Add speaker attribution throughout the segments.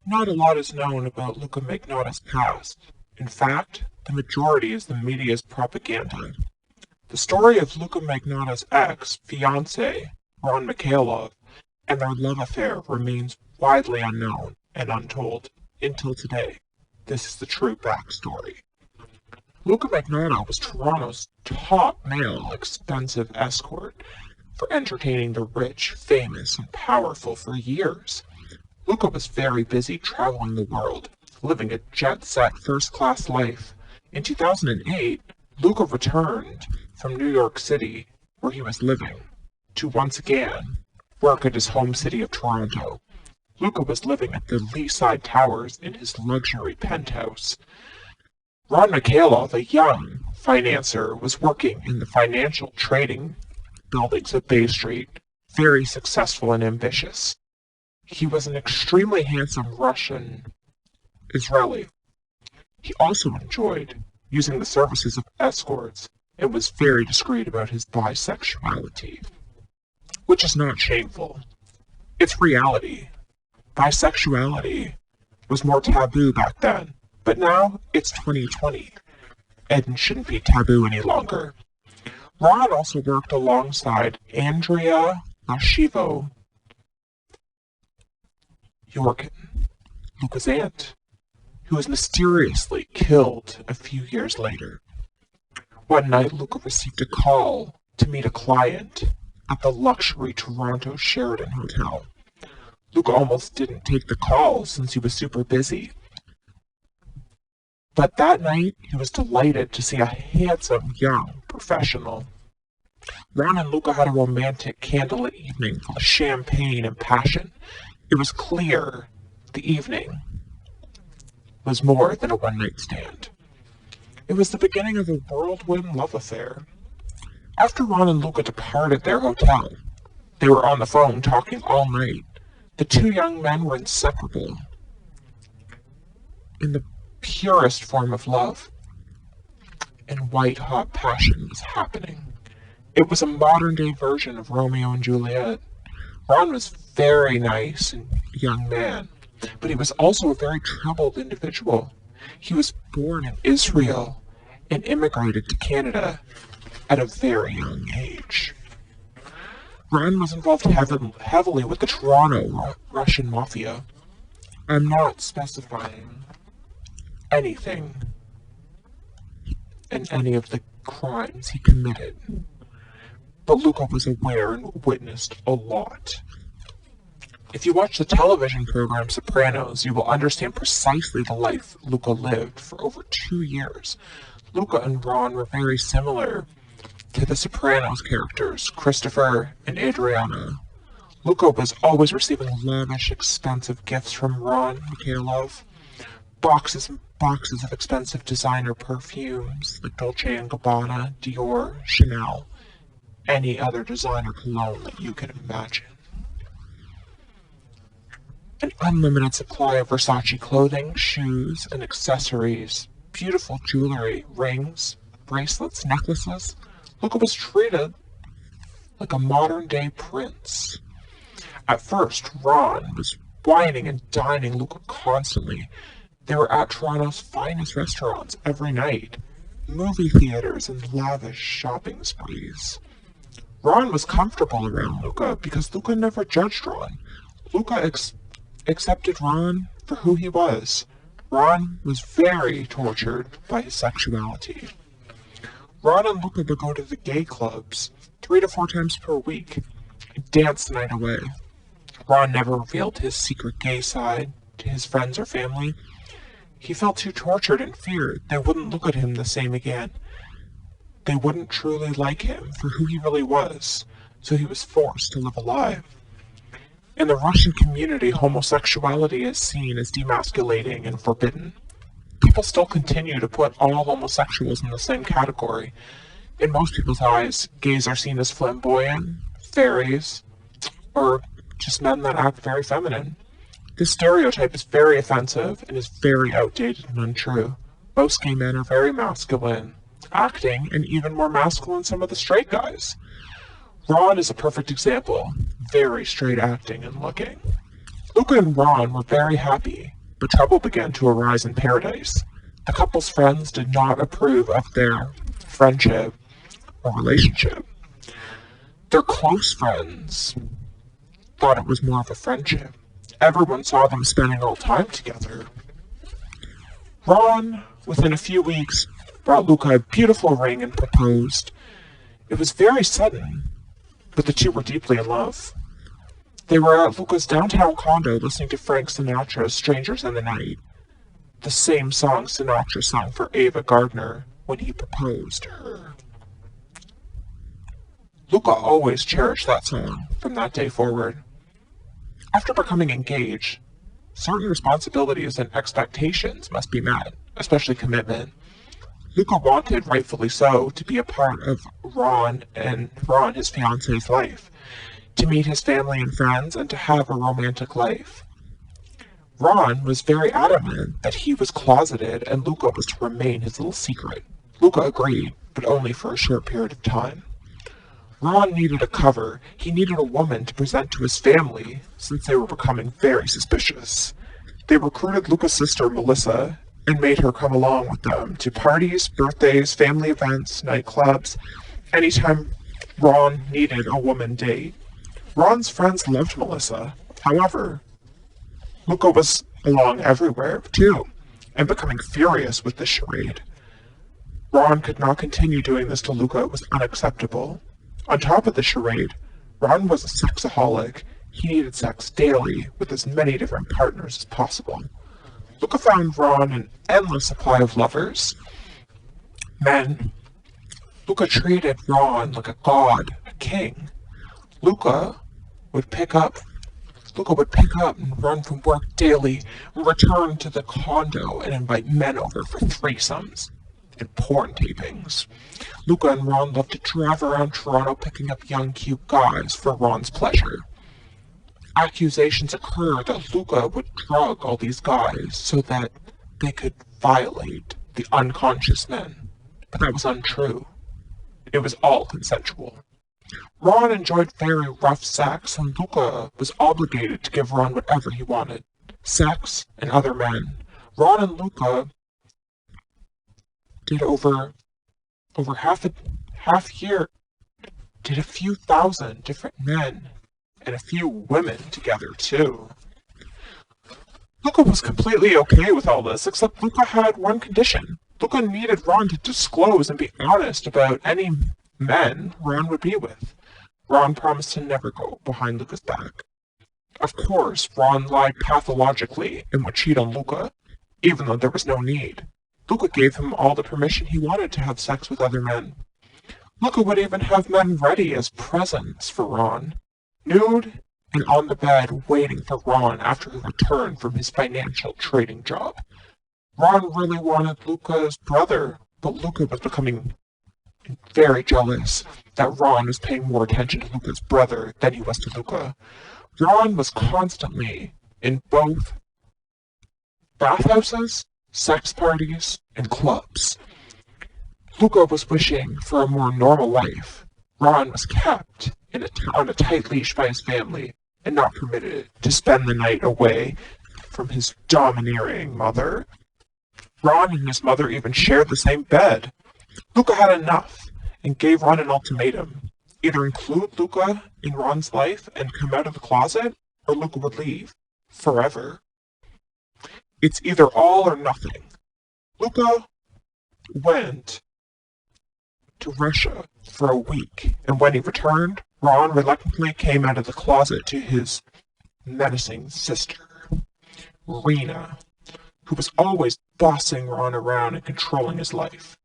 Speaker 1: Not a lot is known about Luka Magnotta's past. In fact, the majority is the media's propaganda. The story of Luka Magnotta's ex-fiancé, Ron Mikhailov, and their love affair remains widely unknown and untold until today. This is the true backstory. Luka Magnotta was Toronto's top male expensive escort for entertaining the rich, famous, and powerful for years. Luka was very busy traveling the world, living a jet-set first-class life. In 2008, Luka returned from New York City, where he was living, to once again work at his home city of Toronto. Luka was living at the Leaside Towers in his luxury penthouse. Ron Mikhailov, a young financier, was working in the financial trading buildings of Bay Street, very successful and ambitious. He was an extremely handsome Russian Israeli. He also enjoyed using the services of escorts and was very discreet about his bisexuality, which is not shameful. It's reality. Bisexuality was more taboo back then, but now it's 2020 and shouldn't be taboo any longer. Ron also worked alongside Andrea Lashivo Yorkin, Luka's aunt, who was mysteriously killed a few years later. One night, Luka received a call to meet a client at the luxury Toronto Sheraton Hotel. Luka almost didn't take the call since he was super busy. But that night, he was delighted to see a handsome young professional. Ron and Luka had a romantic candlelit evening full of champagne and passion. It was clear the evening was more than a one-night stand. It was the beginning of a whirlwind love affair. After Ron and Luka departed their hotel, they were on the phone talking all night. The two young men were inseparable in the purest form of love, and white-hot passion was happening. It was a modern-day version of Romeo and Juliet. Ron was very nice and young man, but he was also a very troubled individual. He was born in Israel and immigrated to Canada at a very young age. Ron was involved heavily with the Toronto Russian mafia. I'm not specifying anything in any of the crimes he committed, but Luka was aware and witnessed a lot. If you watch the television program Sopranos, you will understand precisely the life Luka lived for over 2 years. Luka and Ron were very similar to the Sopranos characters, Christopher and Adriana. Luka was always receiving lavish, expensive gifts from Ron Mikhailov. Boxes and boxes of expensive designer perfumes like Dolce & Gabbana, Dior, Chanel, any other designer cologne that you can imagine. An unlimited supply of Versace clothing, shoes, and accessories, beautiful jewelry, rings, bracelets, necklaces. Luka was treated like a modern-day prince. At first, Ron was wining and dining Luka constantly. They were at Toronto's finest restaurants every night, movie theaters, and lavish shopping sprees. Ron was comfortable around Luka because Luka never judged Ron. Luka accepted Ron for who he was. Ron was very tortured by his sexuality. Ron and Luka would go to the gay clubs 3 to 4 times per week and dance the night away. Ron never revealed his secret gay side to his friends or family. He felt too tortured and feared they wouldn't look at him the same again. They wouldn't truly like him for who he really was, so he was forced to live a lie. In the Russian community, homosexuality is seen as demasculating and forbidden. People still continue to put all homosexuals in the same category. In most people's eyes, gays are seen as flamboyant, fairies, or just men that act very feminine. This stereotype is very offensive and is very outdated and untrue. Most gay men are very masculine, acting, and even more masculine than some of the straight guys. Ron is a perfect example, very straight acting and looking. Luka and Ron were very happy, but trouble began to arise in paradise. The couple's friends did not approve of their friendship or relationship. Their close friends thought it was more of a friendship. Everyone saw them spending all time together. Ron, within a few weeks, brought Luka a beautiful ring and proposed. It was very sudden, but the two were deeply in love. They were at Luka's downtown condo listening to Frank Sinatra's Strangers in the Night, the same song Sinatra sang for Ava Gardner when he proposed to her. Luka always cherished that song from that day forward. After becoming engaged, certain responsibilities and expectations must be met, especially commitment. Luka wanted, rightfully so, to be a part of Ron, his fiance's life, to meet his family and friends, and to have a romantic life. Ron was very adamant that he was closeted and Luka was to remain his little secret. Luka agreed, but only for a short period of time. Ron needed a cover. He needed a woman to present to his family, since they were becoming very suspicious. They recruited Luka's sister, Melissa, and made her come along with them to parties, birthdays, family events, nightclubs, anytime Ron needed a woman date. Ron's friends loved Melissa. However, Luka was along everywhere, too, and becoming furious with this charade. Ron could not continue doing this to Luka. It was unacceptable. On top of the charade, Ron was a sexaholic. He needed sex daily with as many different partners as possible. Luka found Ron an endless supply of lovers. Men. Luka treated Ron like a god, a king. Luka would pick up and run from work daily and return to the condo and invite men over for threesomes and porn tapings. Luka and Ron loved to drive around Toronto picking up young, cute guys for Ron's pleasure. Accusations occurred that Luka would drug all these guys so that they could violate the unconscious men, but that was untrue. It was all consensual. Ron enjoyed very rough sex, and Luka was obligated to give Ron whatever he wanted. Sex and other men. Ron and Luka did over half year, did a few thousand different men and a few women together too. Luka was completely okay with all this, except Luka had one condition. Luka needed Ron to disclose and be honest about any men Ron would be with. Ron promised to never go behind Luka's back. Of course, Ron lied pathologically and would cheat on Luka, even though there was no need. Luka gave him all the permission he wanted to have sex with other men. Luka would even have men ready as presents for Ron, nude and on the bed waiting for Ron after he returned from his financial trading job. Ron really wanted Luka's brother, but Luka was becoming very jealous that Ron was paying more attention to Luka's brother than he was to Luka. Ron was constantly in both bathhouses, sex parties, and clubs. Luka was wishing for a more normal life. Ron was kept on a tight leash by his family and not permitted to spend the night away from his domineering mother. Ron and his mother even shared the same bed. Luka had enough and gave Ron an ultimatum. Either include Luka in Ron's life and come out of the closet, or Luka would leave forever. It's either all or nothing. Luka went to Russia for a week, and when he returned, Ron reluctantly came out of the closet to his menacing sister, Rena, who was always bossing Ron around and controlling his life.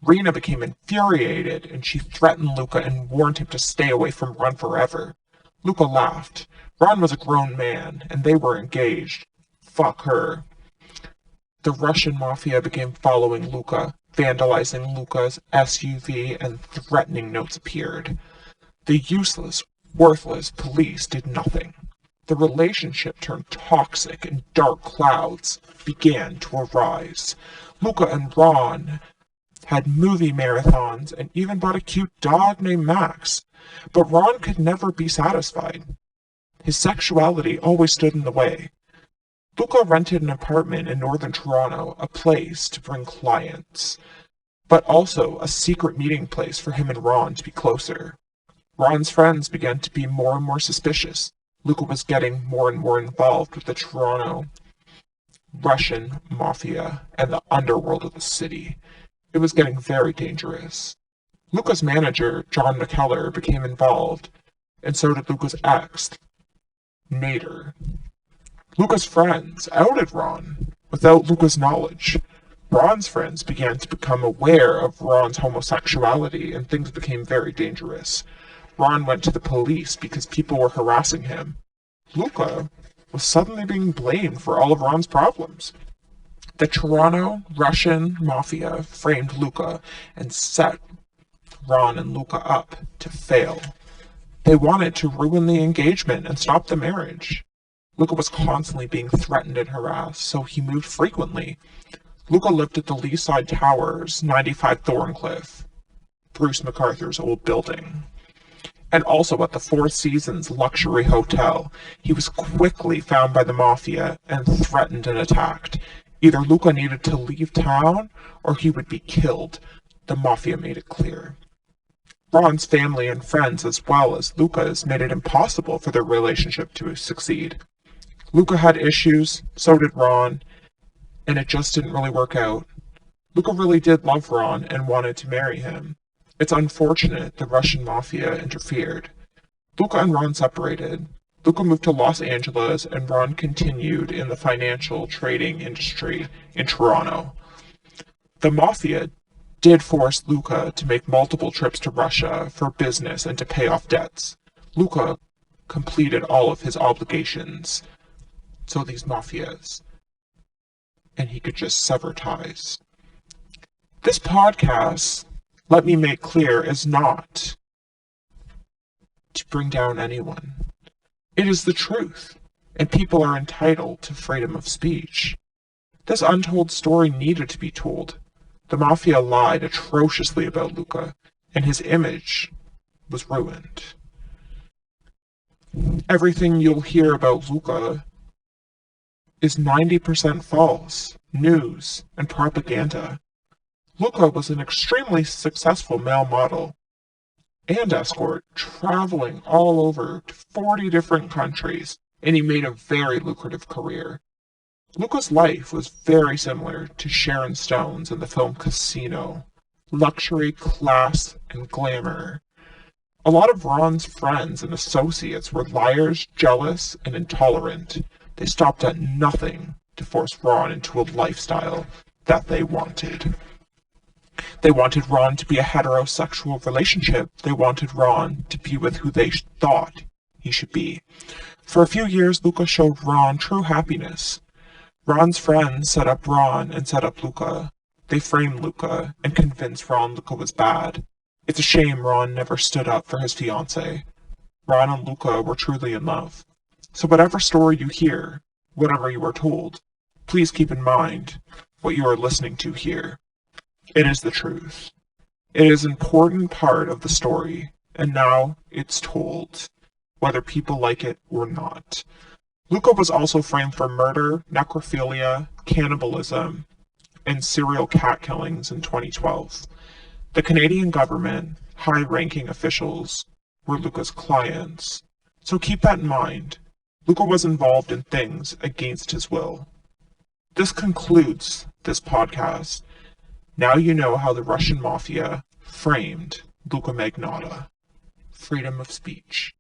Speaker 1: Rena became infuriated, and she threatened Luka and warned him to stay away from Ron forever. Luka laughed. Ron was a grown man, and they were engaged. Fuck her. The Russian mafia began following Luka, vandalizing Luka's SUV, and threatening notes appeared. The useless, worthless police did nothing. The relationship turned toxic, and dark clouds began to arise. Luka and Ron had movie marathons and even bought a cute dog named Max. But Ron could never be satisfied. His sexuality always stood in the way. Luka rented an apartment in northern Toronto, a place to bring clients, but also a secret meeting place for him and Ron to be closer. Ron's friends began to be more and more suspicious. Luka was getting more and more involved with the Toronto Russian mafia and the underworld of the city. It was getting very dangerous. Luka's manager, John Mikhailov, became involved, and so did Luka's ex, Nader. Luka's friends outed Ron without Luka's knowledge. Ron's friends began to become aware of Ron's homosexuality, and things became very dangerous. Ron went to the police because people were harassing him. Luka was suddenly being blamed for all of Ron's problems. The Toronto Russian mafia framed Luka and set Ron and Luka up to fail. They wanted to ruin the engagement and stop the marriage. Luka was constantly being threatened and harassed, so he moved frequently. Luka lived at the Leaside Towers, 95 Thorncliffe, Bruce MacArthur's old building, and also at the Four Seasons luxury hotel. He was quickly found by the mafia and threatened and attacked. Either Luka needed to leave town or he would be killed. The mafia made it clear. Ron's family and friends, as well as Luka's, made it impossible for their relationship to succeed. Luka had issues, so did Ron, and it just didn't really work out. Luka really did love Ron and wanted to marry him. It's unfortunate the Russian mafia interfered. Luka and Ron separated. Luka moved to Los Angeles and Ron continued in the financial trading industry in Toronto. The mafia did force Luka to make multiple trips to Russia for business and to pay off debts. Luka completed all of his obligations, so these mafias, and he could just sever ties. This podcast, let me make clear, is not to bring down anyone. It is the truth, and people are entitled to freedom of speech. This untold story needed to be told. The mafia lied atrociously about Luka, and his image was ruined. Everything you'll hear about Luka is 90% false, news, and propaganda. Luka was an extremely successful male model and escort, traveling all over to 40 different countries, and he made a very lucrative career. Luka's life was very similar to Sharon Stone's in the film Casino. Luxury, class, and glamour. A lot of Ron's friends and associates were liars, jealous, and intolerant. They stopped at nothing to force Ron into a lifestyle that they wanted. They wanted Ron to be a heterosexual relationship. They wanted Ron to be with who they thought he should be. For a few years, Luka showed Ron true happiness. Ron's friends set up Ron and set up Luka. They framed Luka and convinced Ron Luka was bad. It's a shame Ron never stood up for his fiancée. Ron and Luka were truly in love. So whatever story you hear, whatever you are told, please keep in mind what you are listening to here. It is the truth. It is an important part of the story, and now it's told, whether people like it or not. Luka was also framed for murder, necrophilia, cannibalism, and serial cat killings in 2012. The Canadian government, high-ranking officials, were Luka's clients. So keep that in mind. Luka was involved in things against his will. This concludes this podcast. Now you know how the Russian mafia framed Luka Magnotta. Freedom of speech.